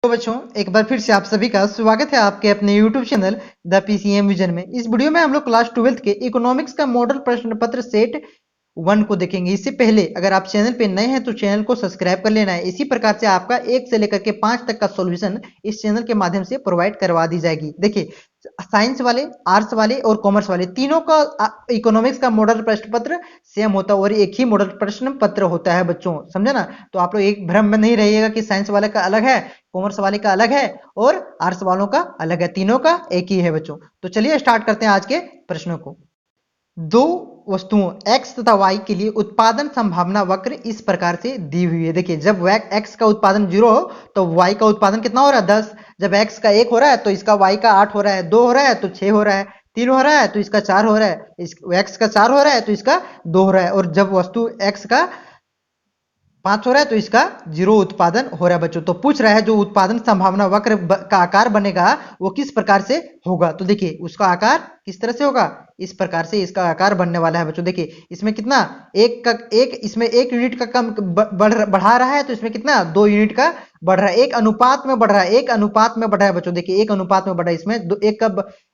तो बच्चों एक बार फिर से आप सभी का स्वागत है आपके अपने YouTube channel the PCM vision में। इस वीडियो में हम लोग क्लास 12th के इकोनॉमिक्स का मॉडल प्रश्न पत्र सेट 1 को देखेंगे। इससे पहले अगर आप चैनल पे नए हैं तो चैनल को सब्सक्राइब कर लेना है। इसी प्रकार से आपका 1 से लेकर के 5 तक का सॉल्यूशन इस चैनल के माध्यम से प्रोवाइड करवा दी जाएगी। देखिए साइंस वाले, आर्ट्स वाले और कॉमर्स वाले तीनों का इकोनॉमिक्स का मॉडल प्रश्न पत्र सेम होता है और एक ही मॉडल प्रश्न पत्र होता है बच्चों, समझे ना। तो आप लोग एक भ्रम में नहीं रहिएगा कि साइंस वाले का अलग है, कॉमर्स वाले का अलग है और आर्ट्स वालों का अलग है, तीनों का एक ही है बच्चों। तो चलिए स्टार्ट करते हैं आज के प्रश्नों को। दो वस्तुओं x तथा y के लिए उत्पादन संभावना वक्र इस प्रकार से दी हुई है। देखिए जब x का उत्पादन 0 हो तो y का उत्पादन कितना हो रहा है 10। जब x का 1 हो रहा है तो इसका y का 8 हो रहा है, 2 हो रहा है तो 6 हो रहा है, 3 हो रहा है तो इसका 4 हो रहा है, x का 4 हो रहा है तो इसका 2 हो रहा है, और जब वस्तु x का 5 हो रहा है तो इसका 0 उत्पादन हो रहा है बच्चों। तो पूछ रहा है जो उत्पादन संभावना वक्र का आकार बनेगा वो किस प्रकार से होगा। तो देखिए उसका आकार किस तरह से होगा, इस प्रकार से इसका आकार बनने वाला है बच्चों। देखिए इसमें कितना इसमें 1 यूनिट का कम बढ़ा रहा है तो इसमें कितना 2 यूनिट का बढ़ रहा है, एक अनुपात में बढ़ रहा है, एक अनुपात में बढ़ रहा है बच्चों। देखिए एक अनुपात में बढ़ रहा है, इसमें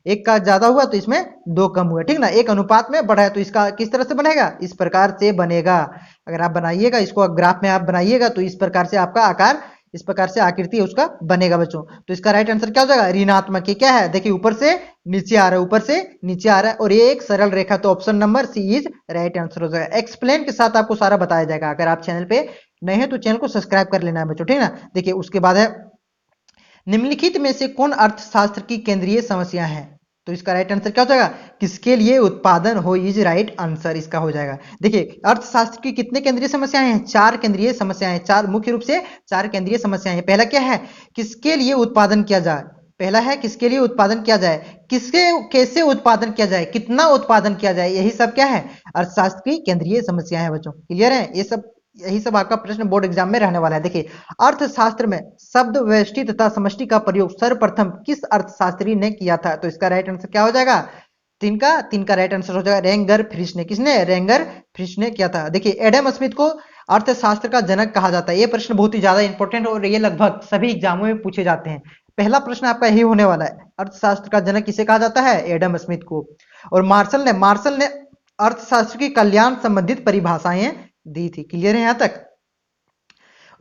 एक का ज्यादा हुआ तो इसमें 2 कम हुआ, ठीक ना। एक अनुपात में बढ़ रहा है तो इसका किस तरह से बनेगा, इस प्रकार से बनेगा। अगर आप बनाइएगा इसको ग्राफ में आप बनाइएगा तो इस प्रकार से आपका आकार, इस प्रकार से आकृति उसका बनेगा बच्चों। तो इसका राइट आंसर क्या हो जाएगा, ऋणात्मक। ये क्या है, देखिए ऊपर से नीचे आ रहा है, ऊपर से नीचे आ रहा है और ये एक सरल रेखा, तो option number C is right answer हो जाएगा। एक्सप्लेन के साथ आपको सारा बताया जाएगा। अगर आप चैनल पे नए हैं तो चैनल को सब्सक्राइब कर लेना है बच्चों, ठीक ना। देखिए उसके बाद है निम्नलिखित में से कौन अर्थशास्त्र की केंद्रीय समस्या है। तो इसका राइट आंसर क्या हो जाएगा, किसके लिए उत्पादन हो इज राइट आंसर इसका हो जाएगा। देखिए अर्थशास्त्र की कितने केंद्रीय समस्याएं हैं, 4 केंद्रीय समस्याएं हैं, 4 मुख्य रूप से 4 केंद्रीय समस्याएं हैं। पहला क्या है, किसके लिए उत्पादन किया जाए, पहला है किसके लिए उत्पादन किया जाए, किसके कैसे उत्पादन किया जाए, कितना उत्पादन किया जाए, यही सब क्या है अर्थशास्त्र की केंद्रीय समस्याएं हैं बच्चों। क्लियर है, ये सब यही सब आपका प्रश्न बोर्ड एग्जाम में रहने वाला है। देखिए अर्थशास्त्र में शब्द व्यष्टि तथा समष्टि का प्रयोग सर्वप्रथम किस अर्थशास्त्री ने किया था। तो इसका राइट आंसर क्या हो जाएगा, तीन का राइट आंसर हो जाएगा रेंगर फ्रिश ने। किसने, रेंगर फ्रिश ने किया था। देखिए एडम स्मिथ को अर्थशास्त्र का जनक कहा जाता है। ये प्रश्न बहुत ही ज्यादा इंपॉर्टेंट और ये लगभग सभी एग्जामों में पूछे जाते हैं। पहला प्रश्न आपका यही होने वाला है, अर्थशास्त्र का जनक किसे कहा जाता है, एडम स्मिथ को। और मार्शल ने अर्थशास्त्र की कल्याण संबंधित परिभाषाएं दी थी। क्लियर है यहां तक।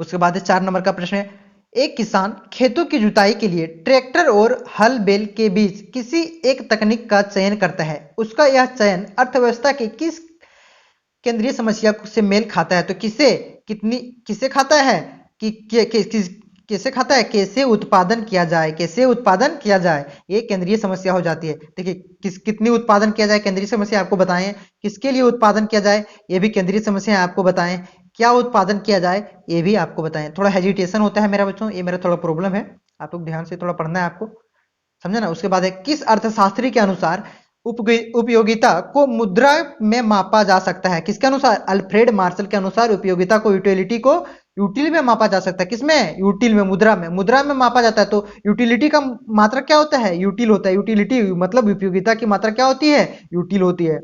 उसके बाद 4 नंबर का प्रश्न है, एक किसान खेतों की जुताई के लिए ट्रैक्टर और हल बैल के बीच किसी एक तकनीक का चयन करता है, उसका यह चयन अर्थव्यवस्था की किस केंद्रीय समस्या से मेल खाता है। तो किसे खाता है कैसे खाता है, कैसे उत्पादन किया जाए, कैसे उत्पादन किया जाए, ये केंद्रीय समस्या हो जाती है। देखिए कितनी उत्पादन किया जाए केंद्रीय समस्या आपको बताएं, किसके लिए उत्पादन किया जाए ये भी केंद्रीय समस्या आपको बताएं, क्या उत्पादन किया जाए ये भी आपको बताएं। थोड़ा हेजिटेशन होता है मेरा बच्चों, ये मेरा थोड़ा प्रॉब्लम है, आप लोग ध्यान से थोड़ा पढ़ना है आपको, समझे ना। उसके बाद है किस अर्थशास्त्री के अनुसार उपयोगिता को मुद्रा में मापा जा सकता है। किसके अनुसार, अल्फ्रेड मार्शल के अनुसार उपयोगिता को, यूटिलिटी को यूटिल में मापा जा सकता है। किसमें, यूटिल में, मुद्रा में मापा जाता है। तो यूटिलिटी का मात्रा क्या होता है, यूटिल होता है। यूटिलिटी मतलब उपयोगिता की मात्रा क्या होती है, यूटिल होती है।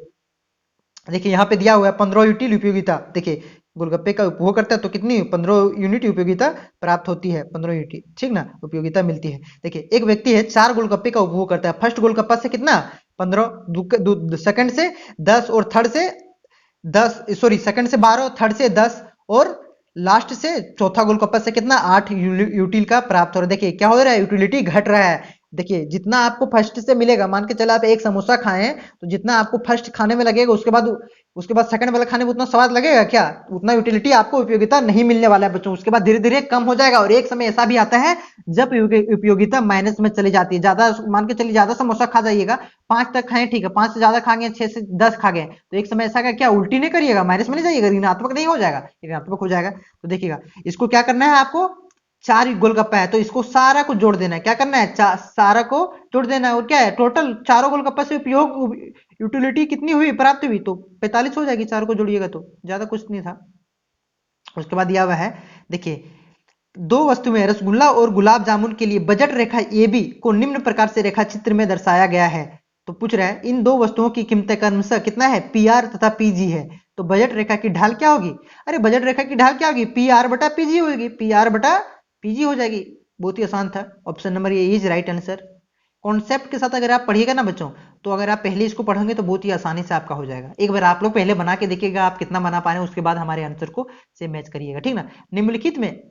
देखिए यहाँ पे दिया हुआ है 15 यूटिल उपयोगिता। देखिए गोलगप्पे का उपभोग करता है तो कितनी 15 यूनिट उपयोगिता प्राप्त होती है, 15 यूनिट, ठीक ना, उपयोगिता मिलती है। देखिए एक व्यक्ति है 4 गोलगप्पे का उपभोग करता है, फर्स्ट गोलगप्पा से कितना 15, सेकंड से 10 और थर्ड से 10, सॉरी सेकंड से 12, थर्ड से 10 और लास्ट से चौथा गोलगप्पा से कितना 8 यूटिल का प्राप्त हो रहा है। देखिए क्या हो रहा है, यूटिलिटी घट रहा है। देखिए जितना आपको फर्स्ट से मिलेगा, मान के चला आप एक समोसा खाएं तो जितना आपको फर्स्ट खाने में लगेगा उसके बाद सेकंड वाला खाने में उतना स्वाद लगेगा क्या, उतना यूटिलिटी आपको उपयोगिता नहीं मिलने वाला है बच्चों। उसके बाद धीरे धीरे कम हो जाएगा और एक समय ऐसा भी आता है जब उपयोगिता माइनस में चली जाती है। ज्यादा मान के चलिए ज्यादा समोसा खा जाइएगा, 5 तक खाएं ठीक है, 5 से ज्यादा खा गए, 6 से 10 खा गए तो एक समय ऐसा का क्या उल्टी नहीं करिएगा, माइनस में नहीं जाइएगा, ऋणात्मक नहीं हो जाएगा, ऋणात्मक हो जाएगा। तो देखिएगा इसको क्या करना है आपको, 4 गोलगप्पा है तो इसको सारा को जोड़ देना है। क्या करना है, सारा को जोड़ देना है और क्या है टोटल चारों गोलगप्पा से उपयोग यूटिलिटी कितनी हुई, प्राप्त हुई, तो 45 हो जाएगी, चारों को जोड़िएगा तो ज्यादा कुछ नहीं था। उसके बाद दिया हुआ है, देखिए 2 वस्तुएं रसगुल्ला और गुलाब जामुन के लिए बजट रेखा ए बी को निम्न प्रकार से रेखा चित्र में दर्शाया गया है। तो पूछ रहा है इन 2 वस्तुओं की कीमतें क्रमशः कितना है, पी आर तथा पीजी है। तो बजट रेखा की ढाल क्या होगी, अरे बजट रेखा की ढाल क्या होगी, पी आर बटा पीजी होगी, पी आर बटा पीजी हो जाएगी। बहुत ही आसान था, option number A is right answer. Concept के साथ अगर आप पढ़िएगा ना बच्चों, तो अगर आप पहले इसको पढ़ोगे तो बहुत ही आसानी से आपका हो जाएगा। एक बार आप लोग पहले बना के देखिएगा आप कितना बना पा रहे हैं, उसके बाद हमारे आंसर को से मैच करिएगा, ठीक ना। निम्नलिखित में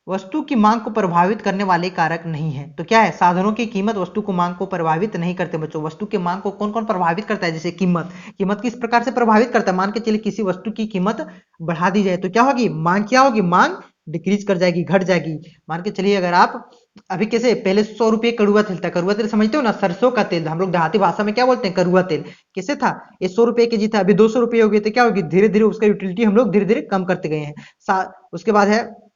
वस्तु की मांग को प्रभावित करने वाले कारक नहीं है, तो क्या है, साधनों की कीमत वस्तु को मांग को प्रभावित नहीं करते बच्चों। वस्तु की मांग को कौन कौन प्रभावित करता है, जैसे कीमत। कीमत किस प्रकार से प्रभावित करता है, मान के चलिए किसी वस्तु की कीमत बढ़ा दी जाए तो क्या होगी, मांग क्या होगी, मांग डिक्रीज कर जाएगी, घट जाएगी। मान के चलिए अगर आप अभी कैसे पहले 100 रुपये कड़ुआ तेल था, कड़ुआ तेल समझते हो ना, सरसों का तेल, हम लोग देहाती भाषा में क्या बोलते हैं, कड़ुआ तेल। कैसे था, ये 100 रुपये के जी था, अभी 200 रुपये हो गए, तो क्या होगी, धीरे धीरे उसका यूटिलिटी हम लोग धीरे धीरे कम करते गए हैं। उसके बाद है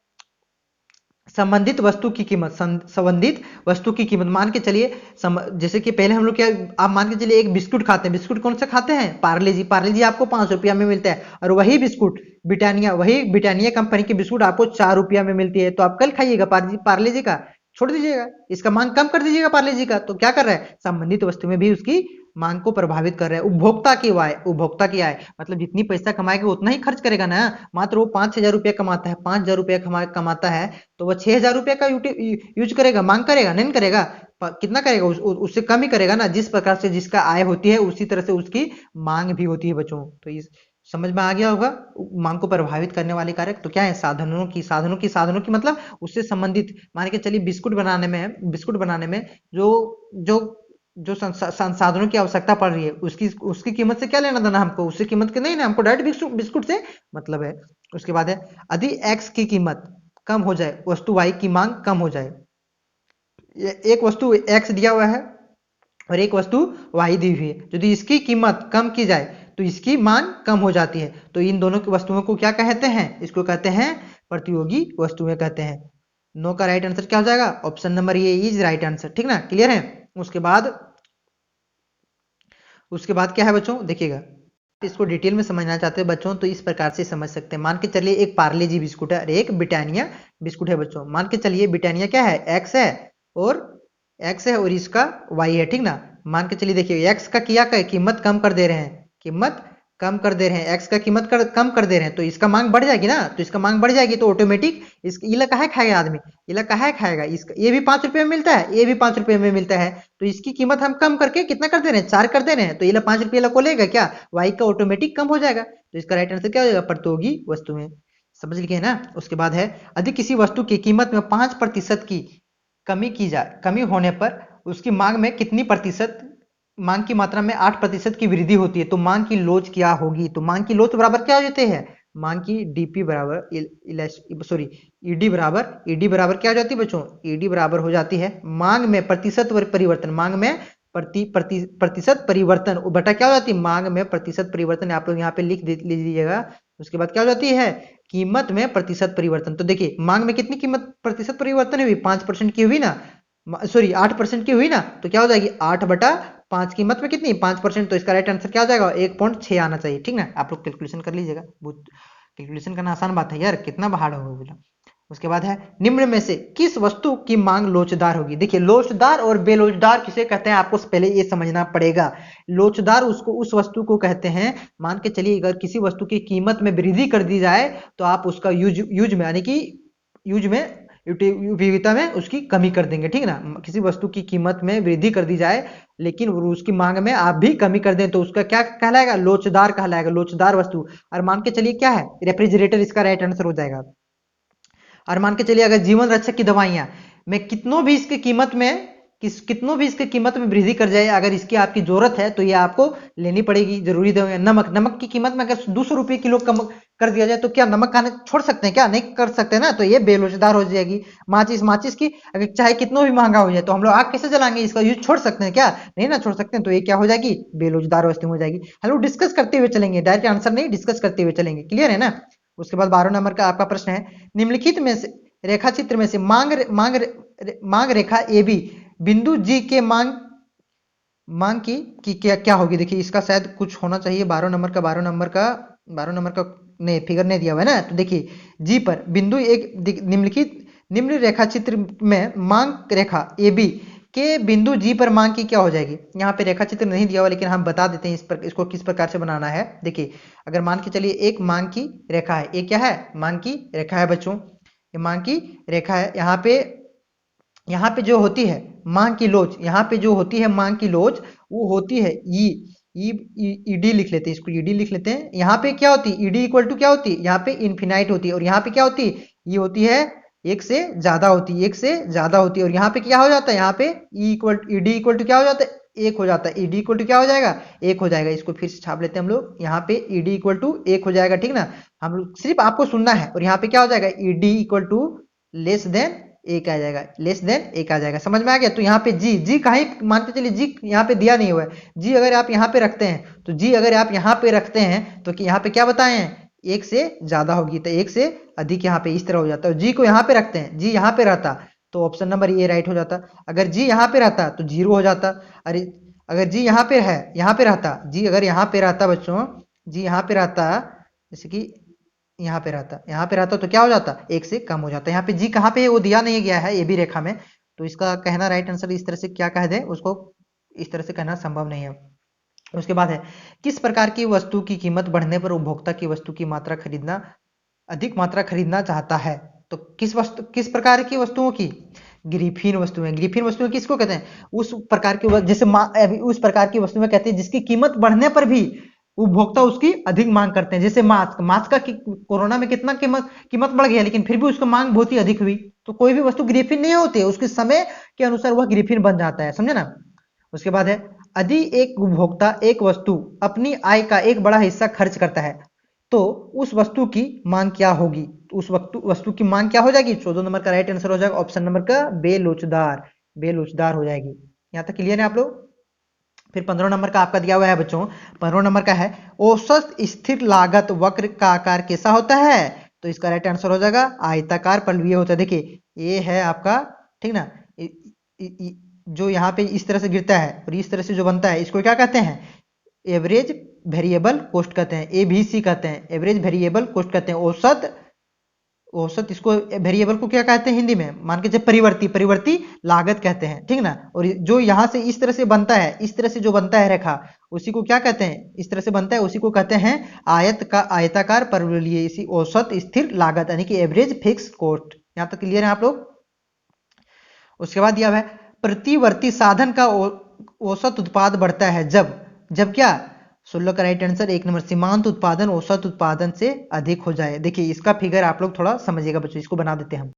संबंधित वस्तु की कीमत। संबंधित वस्तु की कीमत, मान के चलिए जैसे कि पहले हम लोग क्या, आप मान के चलिए एक बिस्कुट खाते हैं, बिस्कुट कौन सा खाते हैं, पार्ले जी। पार्ले जी आपको 5 रुपया में मिलता है, और वही बिस्कुट ब्रिटानिया, वही ब्रिटानिया कंपनी की बिस्कुट आपको 4 रुपया में मिलती है। तो आप कल खाइएगा पार्ले जी का, छोड़ दीजिएगा, इसका मांग कम कर दीजिएगा पार्ले जी का। तो क्या कर रहा है, संबंधित वस्तु में भी उसकी मांग को प्रभावित कर रहा है। उपभोक्ता की आय मतलब जितनी पैसा कमाएगा उतना ही खर्च करेगा ना। मात्र वो 5,000 रुपया कमाता है, 5,000 रुपया कमाता है, तो वो 6,000 रुपया का यूज करेगा, मांग करेगा नहीं करेगा, कितना करेगा, उससे कम ही करेगा ना। जिस प्रकार से जिसका आय होती है उसी तरह से उसकी मांग भी होती है बच्चों। तो इस समझ में आ गया होगा, मांग को प्रभावित करने वाले कारक तो क्या है, साधनों की मतलब उससे संबंधित। मान के चलिए बिस्कुट बनाने में जो जो जो संसाधनों की आवश्यकता पड़ रही है, उसकी उसकी कीमत से क्या लेना देना हमको, उससे कीमत के नहीं ना, हमको डायरेक्ट बिस्कुट से मतलब है। उसके बाद है यदि एक्स की कीमत कम हो जाए, वस्तु वाई की मांग कम हो जाए। एक वस्तु एक्स दिया हुआ है और एक वस्तु वाई दी हुई है, यदि इसकी कीमत कम की जाए तो इसकी मांग कम हो जाती है। तो इन दोनों की वस्तुओं को क्या कहते हैं, इसको कहते हैं प्रतियोगी वस्तुएं कहते हैं। नो का राइट आंसर क्या हो जाएगा, option number A is right answer, ठीक ना, क्लियर है। उसके बाद क्या है बच्चों, देखिएगा इसको डिटेल में समझना चाहते हैं बच्चों तो इस प्रकार से समझ सकते हैं। मान के चलिए एक पार्ले जी बिस्कुट है और एक ब्रिटानिया बिस्कुट है बच्चों। मान के चलिए ब्रिटानिया क्या है, और एक्स है और इसका वाई है, ठीक ना। मान के चलिए देखिए एक्स का क्या कीमत कम कर दे रहे हैं, कीमत कम कर दे रहे हैं, एक्स का कीमत कम कर दे रहे हैं, तो इसका मांग बढ़ जाएगी ना। तो इसका मांग बढ़ जाएगी तो ऑटोमेटिक इस इला काहे खाएगा आदमी, इला काहे खाएगा, इसका ये भी 5 रुपये में मिलता है, ये भी 5 रुपये में मिलता है, तो इसकी कीमत हम कम करके कितना कर दे रहे हैं, 4 कर दे रहे हैं, तो ये 5 रुपये को लेगा क्या, वाई का ऑटोमेटिक कम हो जाएगा। तो इसका राइट आंसर क्या हो जाएगा, प्रतियोगी वस्तुएं। समझ लिए ना। उसके बाद है यदि किसी वस्तु की कीमत में 5% की कमी होने पर उसकी मांग में कितनी प्रतिशत, मांग की मात्रा में 8% की वृद्धि होती है, तो मांग की लोच क्या होगी। तो मांग की लोच बराबर क्या हो जाते हैं, मांग की डीपी बराबर सॉरी ईडी बराबर क्या हो जाती है बच्चों, ईडी बराबर हो जाती है मांग में प्रतिशत परिवर्तन, मांग में प्रतिशत परिवर्तन बटा क्या हो जाती है, मांग में प्रतिशत परिवर्तन। आप लोग यहाँ पे लिख लीजिएगा। उसके बाद क्या हो जाती है, कीमत में प्रतिशत परिवर्तन। तो देखिए मांग में कितनी कीमत प्रतिशत परिवर्तन हुई, 5% की हुई ना, सॉरी 8% की हुई ना, तो क्या हो जाएगी 8/5, कीमत में कितनी 5%। तो इसका राइट आंसर क्या हो जाएगा, 1.6 आना चाहिए, ठीक ना। आप लोग कैलकुलेशन कर लीजिएगा, बहुत कैलकुलेशन करना आसान बात है यार, कितना हार्ड होगा बोला। उसके बाद है निम्न में से किस वस्तु की मांग लोचदार होगी। देखिए लोचदार और बेलोचदार किसे कहते हैं, आपको पहले ये समझना पड़ेगा। लोचदार उसको उस वस्तु को कहते हैं, मान के चलिए अगर किसी वस्तु की कीमत में वृद्धि कर दी जाए तो आप उसका यूज में यानी कि यूज में उपयोगिता में उसकी कमी कर देंगे, ठीक ना। किसी वस्तु की कीमत में वृद्धि कर दी जाए लेकिन उसकी मांग में आप भी कमी कर दें तो उसका क्या कहलाएगा, लोचदार कहलाएगा, लोचदार वस्तु। और मान के चलिए क्या है, रेफ्रिजरेटर इसका राइट आंसर हो जाएगा। और मान के चलिए अगर जीवन रक्षक की दवाइयां मैं कितनों भी इसकी कीमत में वृद्धि कर जाए, अगर इसकी आपकी जरूरत है तो ये आपको लेनी पड़ेगी, जरूरी दवाइयां। नमक की कीमत में अगर 200 रुपये किलो कम कर दिया जाए तो क्या नमक खाने छोड़ सकते हैं, क्या नहीं कर सकते ना, तो ये बेरोजगार हो जाएगी। माचिस की अगर चाहे कितना भी महंगा हो जाए तो हम लोग आग कैसे जलाएंगे, इसका यूज छोड़ सकते हैं क्या, नहीं ना छोड़ सकते हैं, तो ये क्या हो जाएगी, बेरोजगार वस्तु हो जाएगी। हम लोग डिस्कस करते हुए चलेंगे, डायरेक्ट आंसर नहीं, डिस्कस करते हुए चलेंगे, क्लियर है ना। उसके बाद 12 नंबर का आपका प्रश्न है, निम्नलिखित में से रेखा चित्र में से मांग रेखा ए बी बिंदु जी के मांग की क्या होगी। देखिए इसका शायद कुछ होना चाहिए, 12 नंबर का नहीं, फिगर नहीं दिया हुआ है ना। तो देखिए जी पर बिंदु एक निम्न रेखा चित्र में मांग रेखा ए बी के बिंदु जी पर मांग की क्या हो जाएगी। यहाँ पे रेखा चित्र नहीं दिया हुआ लेकिन हम बता देते हैं इसको किस प्रकार से बनाना है। देखिए अगर मान के चलिए एक मांग की रेखा है, एक क्या है, मांग की रेखा है बच्चों, ये मांग की रेखा है। यहाँ पे यहाँ पे जो होती है मांग की लोच, यहाँ पे जो होती है मांग की लोच, वो होती है ई ई ईडी लिख लेते हैं, इसको ईडी लिख लेते हैं। यहाँ पे क्या होती है, ईडी इक्वल टू क्या होती है, यहाँ पे इन्फिनाइट होती है, और यहाँ पे क्या होती है, ये होती है एक से ज्यादा होती है, एक से ज्यादा होती है। और यहाँ पे क्या हो जाता है, यहाँ पे ईडी इक्वल टू क्या हो जाता है, एक हो जाता है। ईडी इक्वल टू क्या हो जाएगा, एक हो जाएगा। इसको फिर से छाप लेते हैं हम लोग, यहाँ पे ईडी इक्वल टू एक हो जाएगा, ठीक ना। हम लोग सिर्फ आपको सुनना है, और यहाँ पे क्या हो जाएगा, ED equal to less than एक आ जाएगा, लेस देन एक आ जाएगा। समझ में आ गया। तो यहाँ पे जी, जी कहीं मान के चलिए जी यहाँ पे दिया नहीं हुआ है, जी अगर आप यहाँ पे रखते हैं, तो जी अगर आप यहाँ पे रखते हैं तो कि यहाँ पे क्या बताए हैं, एक से ज्यादा होगी, तो एक से अधिक यहाँ पे इस तरह हो जाता है। जी को यहाँ पे रखते हैं, जी यहाँ पे रहता तो ऑप्शन नंबर ए राइट हो जाता। अगर जी यहाँ पे रहता तो जीरो हो जाता। अरे अगर जी यहाँ पे है, यहाँ पे रहता, जी अगर यहाँ पे रहता बच्चों, जी यहाँ पे रहता, जैसे कि यहाँ पे रहता, यहाँ पे रहता तो क्या हो जाता, एक से कम हो जाता। यहाँ पे जी कहाँ पे है वो दिया नहीं गया है, ये भी रेखा में, तो इसका कहना राइट आंसर इस तरह से क्या कह दे, उसको इस तरह से कहना संभव नहीं है। उसके बाद है, किस प्रकार की वस्तु की कीमत बढ़ने पर उपभोक्ता की वस्तु की मात्रा खरीदना अधिक मात्रा खरीदना चाहता है। तो किस प्रकार की वस्तुओं की, ग्रिफिन वस्तुएं। ग्रिफिन वस्तुएं किसको कहते हैं, उस प्रकार की जैसे अभी उस प्रकार की वस्तुएं कहते हैं जिसकी कीमत बढ़ने पर भी उपभोक्ता उसकी अधिक मांग करते हैं। जैसे मास्क, मास्क का कोरोना में कितना कीमत कीमत बढ़ गया, लेकिन फिर भी उसकी मांग बहुत ही अधिक हुई। तो कोई भी वस्तु ग्रिफिन नहीं होती है, उसके समय के अनुसार वह ग्रिफिन बन जाता है, समझे ना। उसके बाद है, यदि एक उपभोक्ता एक वस्तु अपनी आय का एक बड़ा हिस्सा खर्च करता है तो उस वस्तु की मांग क्या होगी, उस वस्तु वस्तु की मांग क्या हो जाएगी। 14 नंबर का राइट आंसर हो जाएगा ऑप्शन नंबर का बेलोचदार, बेलोचदार हो जाएगी। यहां तक क्लियर है आप लोग। फिर 15 नंबर का आपका दिया हुआ है बच्चों, 15 नंबर का है, औसत स्थिर लागत वक्र का आकार कैसा होता है। तो इसका राइट आंसर हो जाएगा आयताकार पलवीय होता है। देखिए ये है आपका, ठीक ना, जो यहाँ पे इस तरह से गिरता है और इस तरह से जो बनता है, इसको क्या कहते हैं, एवरेज वेरिएबल कॉस्ट कहते हैं, एबीसी कहते हैं, एवरेज वेरिएबल कॉस्ट कहते हैं। औसत, औसत इसको वेरिएबल को क्या कहते हैं हिंदी में, मान के जब परिवर्ती, परिवर्ती लागत कहते हैं, ठीक ना। और जो यहाँ से इस तरह से बनता है, इस तरह से जो बनता है रेखा, उसी को क्या कहते हैं, इस तरह से बनता है उसी को कहते हैं आयत का आयताकार परवलयीय, इसी औसत स्थिर लागत यानी कि एवरेज फिक्स कॉस्ट। यहाँ तक क्लियर है आप लोग। उसके बाद दिया हुआ है, प्रतिवर्ती साधन का औसत उत्पाद बढ़ता है जब, जब क्या, 16 का राइट आंसर एक नंबर, सीमांत उत्पादन औसत उत्पादन से अधिक हो जाए। देखिए इसका फिगर आप लोग थोड़ा समझिएगा बच्चों, इसको बना देते हैं हम।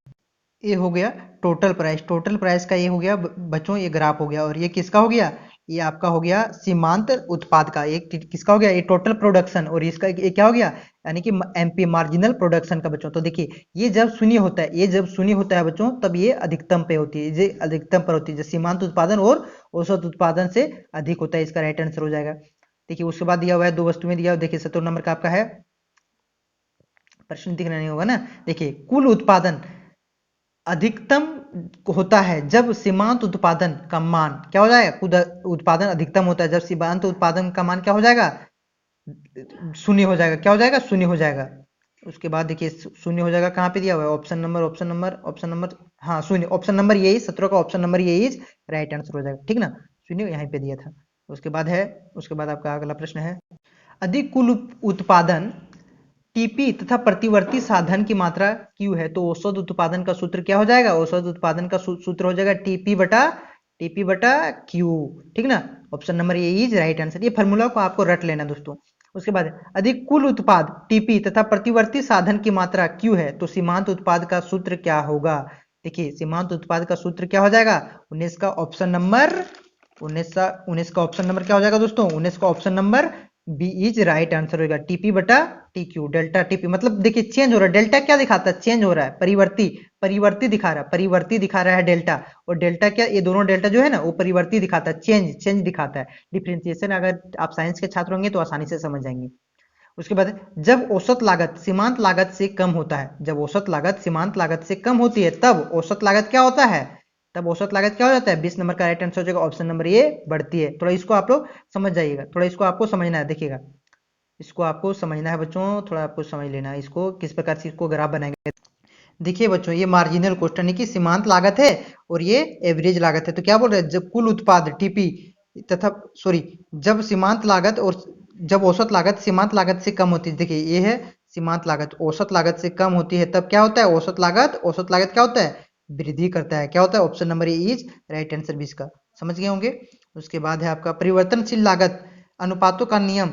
ये हो गया टोटल प्राइस, टोटल प्राइस का ये हो गया बच्चों, ये ग्राफ हो गया। और ये किसका हो गया, ये आपका हो गया सीमांत उत्पाद का। एक किसका हो गया, ये टोटल प्रोडक्शन, और इसका ये क्या हो गया, यानी कि एमपी मार्जिनल प्रोडक्शन का बच्चों। तो देखिए ये जब शून्य होता है, ये जब शून्य होता है बच्चों, तब ये अधिकतम पे होती है, ये अधिकतम पर होती है, जब सीमांत उत्पादन और औसत उत्पादन से अधिक होता है। इसका राइट आंसर हो जाएगा। देखिए उसके बाद दिया हुआ है, दो वस्तुएं दिया हुआ, देखिए 17 नंबर का आपका है, प्रश्न दिखना नहीं होगा ना। देखिए कुल उत्पादन अधिकतम होता है जब सीमांत उत्पादन का मान क्या हो जाएगा, खुद उत्पादन अधिकतम होता है जब सीमांत उत्पादन का मान क्या हो जाएगा, शून्य हो जाएगा। क्या हो जाएगा, शून्य हो जाएगा। उसके बाद देखिए शून्य हो जाएगा, कहाँ पे दिया हुआ है, option number, option number, option number, हाँ शून्य, ऑप्शन नंबर यही 17 का ऑप्शन नंबर यही राइट आंसर हो जाएगा, ठीक ना। शून्य यहाँ पे दिया था। उसके बाद है, उसके बाद आपका अगला प्रश्न है, अधिक कुल उत्पादन टीपी तथा प्रतिवर्ती साधन की मात्रा क्यू है तो औसत उत्पादन का सूत्र क्या हो जाएगा, औसत उत्पादन का सूत्र हो जाएगा टीपी बटा क्यू, ठीक ना। Option number A is right answer. ये फार्मूला को आपको रट लेना दोस्तों। उसके बाद अधिक कुल उत्पाद टीपी तथा प्रतिवर्ती साधन की मात्रा क्यू है तो सीमांत उत्पाद का सूत्र क्या होगा। देखिए सीमांत उत्पाद का सूत्र क्या हो जाएगा, 19 का ऑप्शन नंबर, 19 का ऑप्शन नंबर क्या हो जाएगा दोस्तों, 19 का option number B is right answer होगा, टीपी बटा टी क्यू, डेल्टा टीपी। मतलब देखिए चेंज हो रहा है, डेल्टा क्या दिखाता है, चेंज हो रहा है, परिवर्ती, परिवर्ती दिखा रहा है, परिवर्ती दिखा रहा है डेल्टा। और डेल्टा क्या, ये दोनों डेल्टा जो है ना वो परिवर्ती दिखाता है, चेंज, चेंज दिखाता है। डिफरेंशिएशन अगर आप साइंस के छात्र होंगे तो आसानी से समझ जाएंगे। उसके बाद जब औसत लागत सीमांत लागत से कम होता है, जब औसत लागत सीमांत लागत से कम होती है तब औसत लागत क्या होता है, तब औसत लागत क्या हो जाता है। 20 नंबर का राइट आंसर हो जाएगा ऑप्शन नंबर ए, बढ़ती है। थोड़ा इसको आप लोग समझ जाइएगा, थोड़ा इसको आपको समझना है, देखिएगा इसको आपको समझना है बच्चों, थोड़ा आपको समझ लेना है इसको, किस प्रकार से इसको ग्राफ बनाएंगे। देखिए बच्चों ये मार्जिनल कॉस्ट यानी कि सीमांत लागत है और ये एवरेज लागत है। तो क्या बोल रहे हैं, जब कुल उत्पाद टीपी तथा सॉरी जब सीमांत लागत और जब औसत लागत सीमांत लागत से कम होती है, देखिए ये है सीमांत लागत औसत लागत से कम होती है तब क्या होता है, औसत लागत क्या होता है वृद्धि करता है। क्या होता है? Option number A is right answer भी इसका। समझ गए होंगे। उसके बाद है आपका परिवर्तनशील लागत अनुपातों का नियम।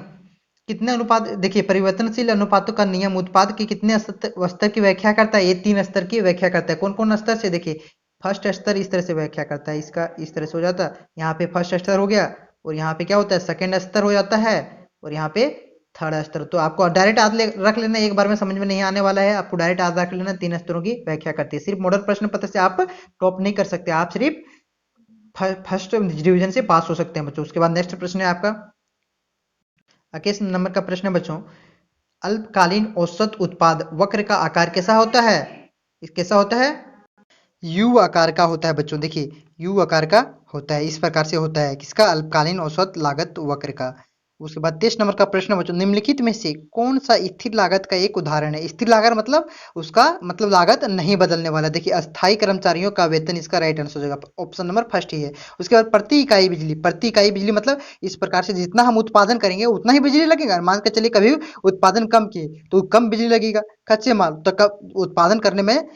कितने अनुपात? देखिए, परिवर्तनशील अनुपातों का नियम उत्पाद के कितने स्तर की व्याख्या करता है? ये 3 स्तर की व्याख्या करता है। कौन कौन स्तर से? देखिए, फर्स्ट स्तर इस तरह से व्याख्या करता है, इसका इस तरह से हो जाता है। यहाँ पे फर्स्ट स्तर हो गया, और यहाँ पे क्या होता है? सेकंड स्तर हो जाता है, और यहाँ पे थर्ड स्तर। तो आपको डायरेक्ट याद रख लेना, एक बार में समझ में नहीं आने वाला है, आपको डायरेक्ट याद रख लेना। 3 स्तरों की व्याख्या करती है। सिर्फ मॉडल प्रश्न पत्र से आप टॉप नहीं कर सकते, आप सिर्फ फर्स्ट डिवीजन से पास हो सकते हैं बच्चों। उसके बाद नेक्स्ट प्रश्न है आपका 21 नंबर का प्रश्न है बच्चों, अल्पकालीन औसत उत्पाद वक्र का आकार कैसा होता है? कैसा होता है? यू आकार का होता है बच्चों। देखिए, यू आकार का होता है, इस प्रकार से होता है। किसका? अल्पकालीन औसत लागत वक्र का। उसके बाद 23 नंबर का प्रश्न बच्चों, निम्नलिखित में से कौन सा स्थिर लागत का एक उदाहरण है? स्थिर लागत मतलब उसका मतलब लागत नहीं बदलने वाला। देखिए, अस्थायी कर्मचारियों का वेतन इसका राइट आंसर हो जाएगा। ऑप्शन नंबर फर्स्ट ही है। उसके बाद प्रति इकाई बिजली। प्रति इकाई बिजली मतलब इस प्रकार से जितना हम उत्पादन करेंगे उतना ही बिजली लगेगा। मान के चलिए कभी उत्पादन कम किए तो कम बिजली लगेगा। कच्चे माल तो उत्पादन करने में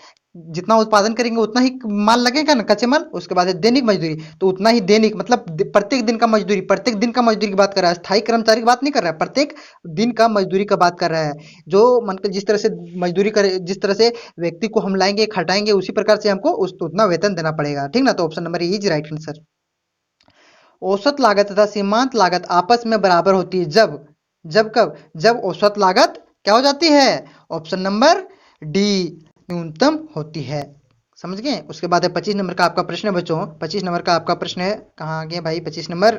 जितना उत्पादन करेंगे उतना ही माल लगेगा ना, कच्चे माल। उसके बाद है दैनिक मजदूरी, तो उतना ही दैनिक मतलब प्रत्येक दिन का मजदूरी, प्रत्येक दिन का मजदूरी की बात कर रहा है, स्थायी कर्मचारी की बात नहीं कर रहा है, प्रत्येक दिन का मजदूरी का बात कर रहा है। जो मन के जिस तरह से मजदूरी करे, जिस तरह से व्यक्ति को हम लाएंगे खटाएंगे, उसी प्रकार से हमको उतना वेतन देना पड़ेगा। ठीक ना? तो option number is right answer. औसत लागत तथा सीमांत लागत आपस में बराबर होती है जब जब कब? जब औसत लागत क्या हो जाती है? ऑप्शन नंबर डी न्यूनतम होती है। समझ गए? उसके बाद है 25 नंबर का आपका प्रश्न है बच्चों। 25 नंबर का आपका प्रश्न है, कहाँ आ गया भाई 25 नंबर।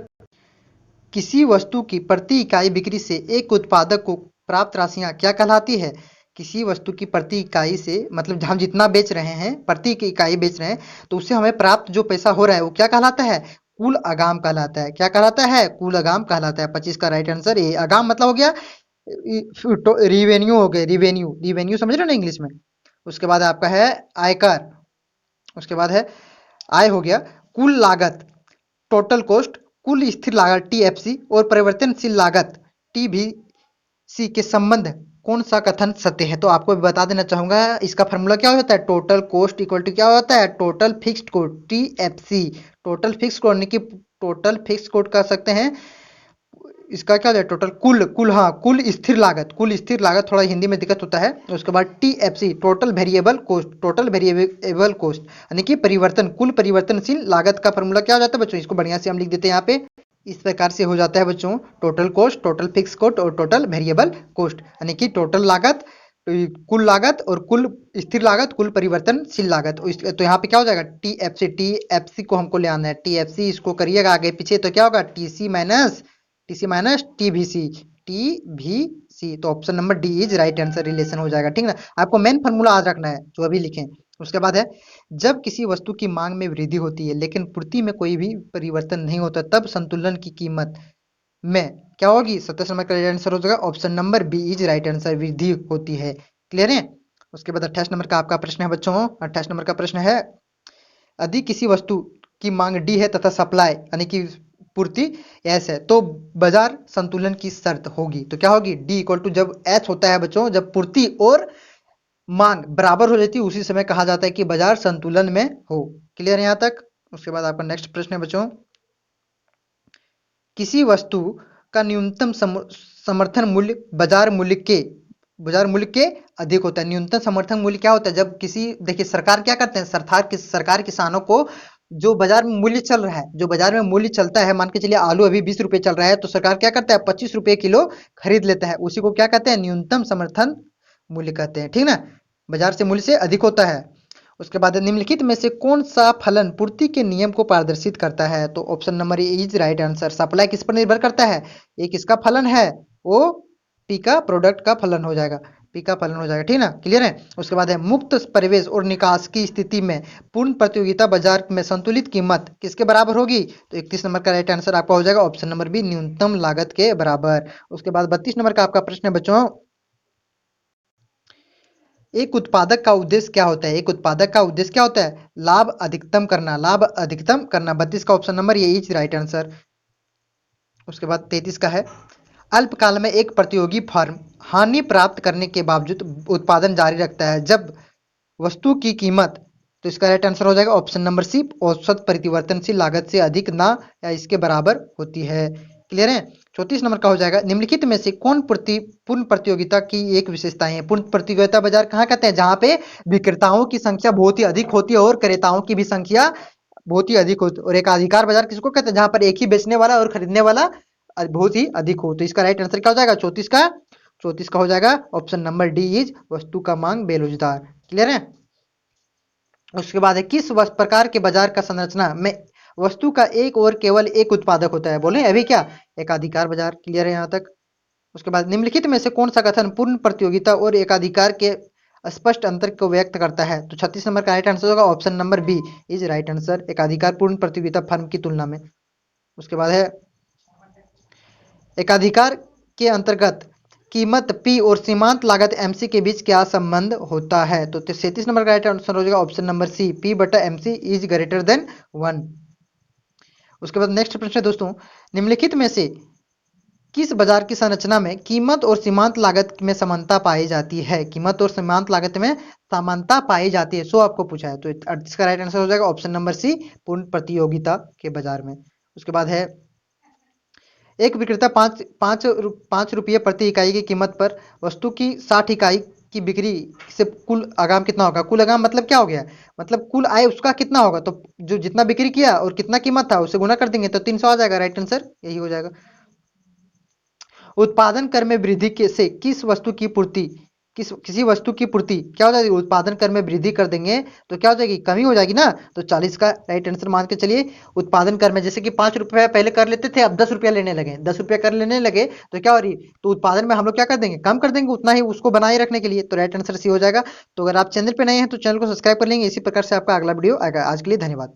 किसी वस्तु की प्रति इकाई बिक्री से एक उत्पादक को प्राप्त राशियां क्या कहलाती है? किसी वस्तु की प्रति इकाई से मतलब हम जितना बेच रहे हैं, प्रति इकाई बेच रहे हैं, तो उससे हमें प्राप्त जो पैसा हो रहा है वो क्या कहलाता है? कुल आगाम कहलाता है। क्या कहलाता है? कुल आगाम कहलाता है। 25 का राइट आंसर ए। आगाम मतलब हो गया रिवेन्यू, हो गया रिवेन्यू। रिवेन्यू समझ रहे हो ना इंग्लिश में। उसके बाद आपका है आयकर। उसके बाद है आय हो गया। कुल लागत टोटल कॉस्ट, कुल स्थिर लागत टीएफसी, और परिवर्तनशील लागत टीवीसी के संबंध कौन सा कथन सत्य है? तो आपको बता देना चाहूंगा, इसका फॉर्मूला क्या होता है? टोटल कॉस्ट इक्वल टू क्या होता है? Total fixed cost, TFC. Total fixed cost यानी कि टोटल फिक्स्ड कॉस्ट कह सकते हैं। इसका क्या होता है? टोटल कुल कुल हाँ, कुल स्थिर लागत। कुल स्थिर लागत थोड़ा हिंदी में दिक्कत होता है। उसके बाद TFC total variable cost, total variable cost यानी कि परिवर्तन, कुल परिवर्तनशील लागत का फॉर्मूला क्या हो जाता है बच्चों? इसको बढ़िया से हम लिख देते हैं यहाँ पे। इस प्रकार से हो जाता है बच्चों, total cost, total fix cost और टोटल वेरिएबल कॉस्ट, यानी कि टोटल लागत, कुल लागत, और कुल स्थिर लागत, कुल परिवर्तनशील लागत। तो यहाँ पे क्या हो जाएगा? टीएफसी। टीएफसी को हमको ले आना है। टीएफसी इसको करिएगा आगे पीछे, तो क्या होगा? TC minus TVC, TVC. तो option number D is right answer, relation हो जाएगा। ठीक ना? आपको मेन फॉर्मूला याद रखना है जो अभी लिखें। उसके बाद है जब किसी वस्तु की मांग में वृद्धि होती है लेकिन पूर्ति में कोई भी परिवर्तन नहीं होता, तब संतुलन की कीमत में क्या होगी? 27 नंबर का राइट आंसर हो जाएगा option number B is right answer, वृद्धि होती है। क्लियर है? उसके बाद 28 नंबर का आपका प्रश्न है बच्चों। 28 नंबर का प्रश्न है, यदि किसी वस्तु की मांग डी है तथा सप्लाई यानी कि पूर्ति एस है, तो बाजार संतुलन की शर्त होगी। तो क्या होगी? डी इक्वल टू, जब एच होता है बच्चों, जब पूर्ति और मांग बराबर हो जाती है, उसी समय कहा जाता है कि बाजार संतुलन में हो। क्लियर है यहाँ तक? उसके बाद आपका नेक्स्ट प्रश्न है बच्चों, किसी वस्तु का न्यूनतम समर्थन मूल्य बाजार मूल्य के अधिक होता है। न्यूनतम समर्थन मूल्य क्या होता है? जब किसी, देखिए सरकार क्या करते हैं, सरकार किसानों को जो बाजार में मूल्य चल रहा है, जो बाजार में मूल्य चलता है, मान के चलिए आलू अभी 20 रुपए चल रहा है, तो सरकार क्या करता है? 25 रुपए किलो खरीद लेता है। उसी को क्या कहते हैं? न्यूनतम समर्थन मूल्य कहते हैं। ठीक ना? बाजार से मूल्य से अधिक होता है। उसके बाद निम्नलिखित में से कौन सा फलन पूर्ति के नियम को प्रदर्शित करता है? तो option number is right answer. Supply किस पर निर्भर करता है? एक इसका फलन है, वो पी का प्रोडक्ट का फलन हो जाएगा, पी का फलन हो जाएगा। ठीक ना? क्लियर है? उसके बाद है मुक्त प्रवेश और निकास की स्थिति में पूर्ण प्रतियोगिता बाजार में संतुलित कीमत किसके बराबर होगी? तो 31 नंबर का राइट आंसर आपका हो जाएगा ऑप्शन नंबर बी, न्यूनतम लागत के बराबर। उसके बाद 32 नंबर का आपका प्रश्न है बच्चों, एक उत्पादक का उद्देश्य क्या होता है? एक उत्पादक का उद्देश्य क्या होता है? लाभ अधिकतम करना, लाभ अधिकतम करना। 32 का ऑप्शन नंबर ये इज राइट आंसर। उसके बाद 33 का है, अल्पकाल में एक प्रतियोगी फर्म हानि प्राप्त करने के बावजूद उत्पादन जारी रखता है जब वस्तु की कीमत तो इसका राइट आंसर हो जाएगा ऑप्शन नंबर सी, औसत परिवर्तनशील लागत से अधिक ना या इसके बराबर होती है। क्लियर है। 34 नंबर का हो जाएगा, निम्नलिखित में से कौन पूर्ण प्रतियोगिता की एक विशेषताएं है। पूर्ण प्रतियोगिता बाजार कहाँ कहते हैं, जहां पे विक्रेताओं की संख्या बहुत ही अधिक होती है और क्रेताओं की भी संख्या बहुत ही अधिक होती है। और एकाधिकार बाजार किसको कहते हैं, जहां पर एक ही बेचने वाला और खरीदने वाला बहुत ही अधिक हो। तो इसका राइट आंसर क्या हो जाएगा 34 का हो जाएगा ऑप्शन नंबर डी इज वस्तु का मांग बेरोजगार। क्लियर है। उसके बाद है, किस प्रकार के बाजार का संरचना में वस्तु का एक और केवल एक उत्पादक होता है। बोले अभी क्या, एकाधिकार बाजार। क्लियर है यहाँ तक। उसके बाद निम्नलिखित में से कौन सा कथन पूर्ण प्रतियोगिता और एकाधिकार के स्पष्ट अंतर को व्यक्त करता है। तो 36 नंबर का राइट आंसर होगा option number B is right answer, एकाधिकार पूर्ण प्रतियोगिता फर्म की तुलना में। उसके बाद है, एकाधिकार के अंतर्गत कीमत पी और सीमांत लागत एमसी के बीच क्या संबंध होता है। तो 37 नंबर का राइट आंसर हो जाएगा ऑप्शन नंबर सी, पी बटा एमसी इज ग्रेटर देन 1। उसके बाद नेक्स्ट प्रश्न है दोस्तों, निम्नलिखित में से किस बाजार की संरचना में कीमत और सीमांत लागत में समानता पाई जाती है। कीमत और सीमांत लागत में समानता पाई जाती है, सो आपको पूछा है। तो इसका राइट आंसर हो जाएगा ऑप्शन नंबर सी, पूर्ण प्रतियोगिता के बाजार में। उसके बाद है, एक विक्रेता पाँच रुपये प्रति इकाई की कीमत पर वस्तु की 60 इकाई की बिक्री से कुल आगाम कितना होगा। कुल आगाम मतलब क्या हो गया, मतलब कुल आय उसका कितना होगा। तो जो जितना बिक्री किया और कितना कीमत था उसे गुना कर देंगे तो 300 आ जाएगा। राइट आंसर यही हो जाएगा। उत्पादन कर में वृद्धि से किस वस्तु की पूर्ति, किसी वस्तु की पूर्ति क्या हो जाएगी, उत्पादन कर में वृद्धि कर देंगे तो क्या हो जाएगी, कमी हो जाएगी ना। तो 40 का राइट आंसर मान के चलिए। उत्पादन कर में जैसे कि 5 रुपया पहले कर लेते थे, अब 10 रुपया लेने लगे, 10 रुपया कर लेने लगे तो क्या हो रही, तो उत्पादन में हम लोग क्या कर देंगे, कम कर देंगे उतना ही उसको बनाए रखने के लिए। तो राइट आंसर सी हो जाएगा। तो अगर आप चैनल पर नए हैं तो चैनल को सब्सक्राइब कर लेंगे, इसी प्रकार से आपका अगला वीडियो आएगा। आज के लिए धन्यवाद।